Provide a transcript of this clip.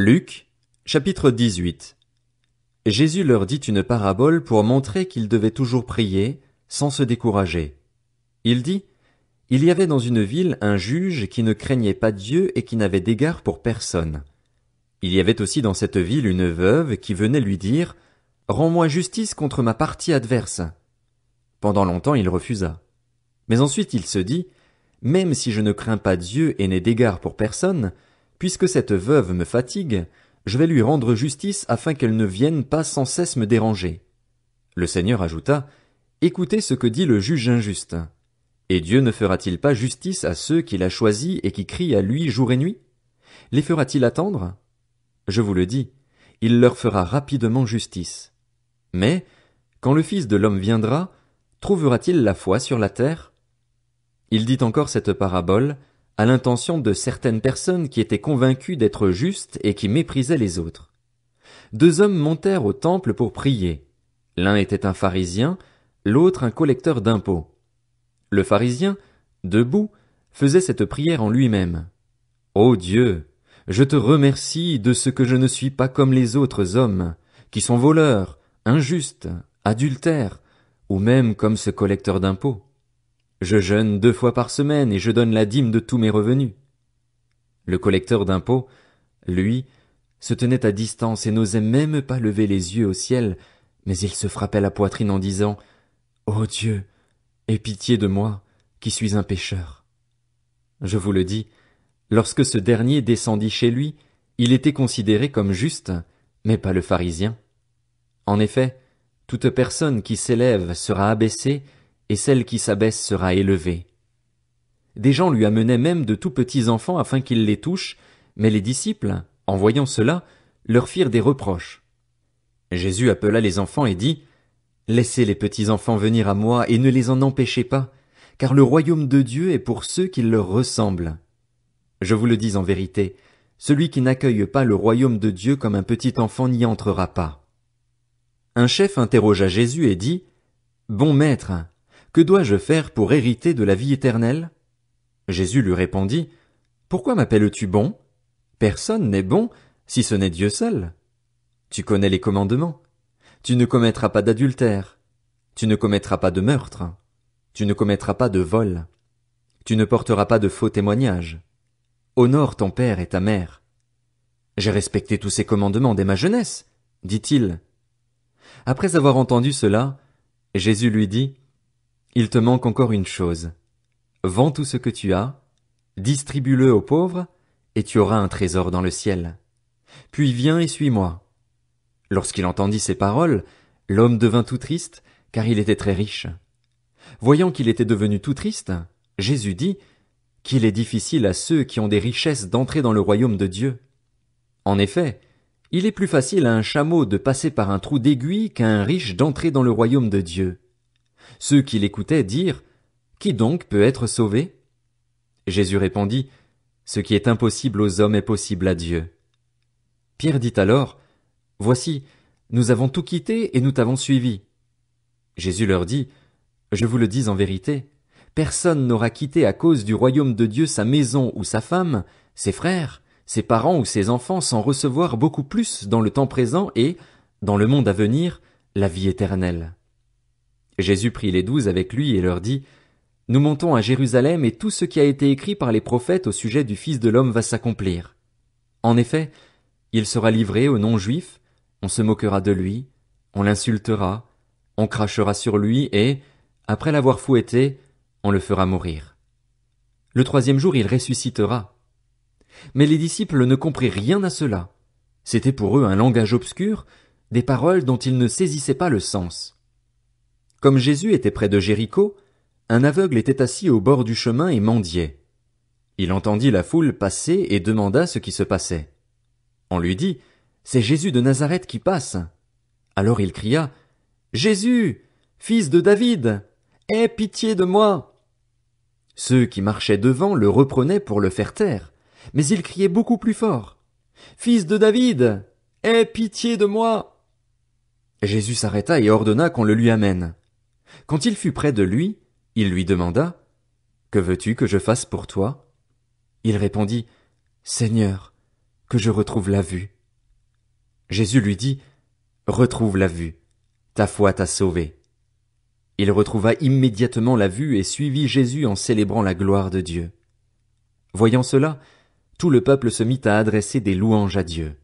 Luc, chapitre 18. Jésus leur dit une parabole pour montrer qu'ils devaient toujours prier, sans se décourager. Il dit, il y avait dans une ville un juge qui ne craignait pas Dieu et qui n'avait d'égard pour personne. Il y avait aussi dans cette ville une veuve qui venait lui dire, rends-moi justice contre ma partie adverse. Pendant longtemps il refusa. Mais ensuite il se dit, même si je ne crains pas Dieu et n'ai d'égard pour personne, puisque cette veuve me fatigue, je vais lui rendre justice afin qu'elle ne vienne pas sans cesse me déranger. Le Seigneur ajouta, écoutez ce que dit le juge injuste. Et Dieu ne fera-t-il pas justice à ceux qu'il a choisis et qui crient à lui jour et nuit? Les fera-t-il attendre? Je vous le dis, il leur fera rapidement justice. Mais, quand le Fils de l'homme viendra, trouvera-t-il la foi sur la terre? Il dit encore cette parabole à l'intention de certaines personnes qui étaient convaincues d'être justes et qui méprisaient les autres. Deux hommes montèrent au temple pour prier. L'un était un pharisien, l'autre un collecteur d'impôts. Le pharisien, debout, faisait cette prière en lui-même. Ô Dieu, je te remercie de ce que je ne suis pas comme les autres hommes, qui sont voleurs, injustes, adultères, ou même comme ce collecteur d'impôts. Je jeûne 2 fois par semaine et je donne la dîme de tous mes revenus. Le collecteur d'impôts, lui, se tenait à distance et n'osait même pas lever les yeux au ciel, mais il se frappait la poitrine en disant, Ô Dieu, aie pitié de moi, qui suis un pécheur. Je vous le dis, lorsque ce dernier descendit chez lui, il était considéré comme juste, mais pas le pharisien. En effet, toute personne qui s'élève sera abaissée, et celle qui s'abaisse sera élevée. Des gens lui amenaient même de tout petits enfants afin qu'il les touche, mais les disciples, en voyant cela, leur firent des reproches. Jésus appela les enfants et dit, Laissez les petits enfants venir à moi et ne les en empêchez pas, car le royaume de Dieu est pour ceux qui leur ressemblent. Je vous le dis en vérité, celui qui n'accueille pas le royaume de Dieu comme un petit enfant n'y entrera pas. Un chef interrogea Jésus et dit, Bon maître, que dois-je faire pour hériter de la vie éternelle? Jésus lui répondit, Pourquoi m'appelles-tu bon? Personne n'est bon, si ce n'est Dieu seul. Tu connais les commandements. Tu ne commettras pas d'adultère. Tu ne commettras pas de meurtre. Tu ne commettras pas de vol. Tu ne porteras pas de faux témoignages. Honore ton père et ta mère. J'ai respecté tous ces commandements dès ma jeunesse, dit-il. Après avoir entendu cela, Jésus lui dit, Il te manque encore une chose. Vends tout ce que tu as, distribue-le aux pauvres, et tu auras un trésor dans le ciel. Puis viens et suis-moi. Lorsqu'il entendit ces paroles, l'homme devint tout triste, car il était très riche. Voyant qu'il était devenu tout triste, Jésus dit, qu'il est difficile à ceux qui ont des richesses d'entrer dans le royaume de Dieu. En effet, il est plus facile à un chameau de passer par un trou d'aiguille qu'à un riche d'entrer dans le royaume de Dieu. Ceux qui l'écoutaient dirent, Qui donc peut être sauvé? Jésus répondit, Ce qui est impossible aux hommes est possible à Dieu. Pierre dit alors, Voici, nous avons tout quitté et nous t'avons suivi. Jésus leur dit, Je vous le dis en vérité, personne n'aura quitté à cause du royaume de Dieu sa maison ou sa femme, ses frères, ses parents ou ses enfants sans recevoir beaucoup plus dans le temps présent et, dans le monde à venir, la vie éternelle. Jésus prit les 12 avec lui et leur dit, Nous montons à Jérusalem et tout ce qui a été écrit par les prophètes au sujet du Fils de l'homme va s'accomplir. En effet, il sera livré aux non-juifs, on se moquera de lui, on l'insultera, on crachera sur lui et, après l'avoir fouetté, on le fera mourir. Le 3e jour il ressuscitera. Mais les disciples ne comprirent rien à cela. C'était pour eux un langage obscur, des paroles dont ils ne saisissaient pas le sens. Comme Jésus était près de Jéricho, un aveugle était assis au bord du chemin et mendiait. Il entendit la foule passer et demanda ce qui se passait. On lui dit, C'est Jésus de Nazareth qui passe. Alors il cria, Jésus, fils de David, aie pitié de moi. Ceux qui marchaient devant le reprenaient pour le faire taire, mais il criait beaucoup plus fort, Fils de David, aie pitié de moi. Jésus s'arrêta et ordonna qu'on le lui amène. Quand il fut près de lui, il lui demanda, Que veux-tu que je fasse pour toi? Il répondit, Seigneur, que je retrouve la vue. Jésus lui dit, retrouve la vue, ta foi t'a sauvé. Il retrouva immédiatement la vue et suivit Jésus en célébrant la gloire de Dieu. Voyant cela, tout le peuple se mit à adresser des louanges à Dieu.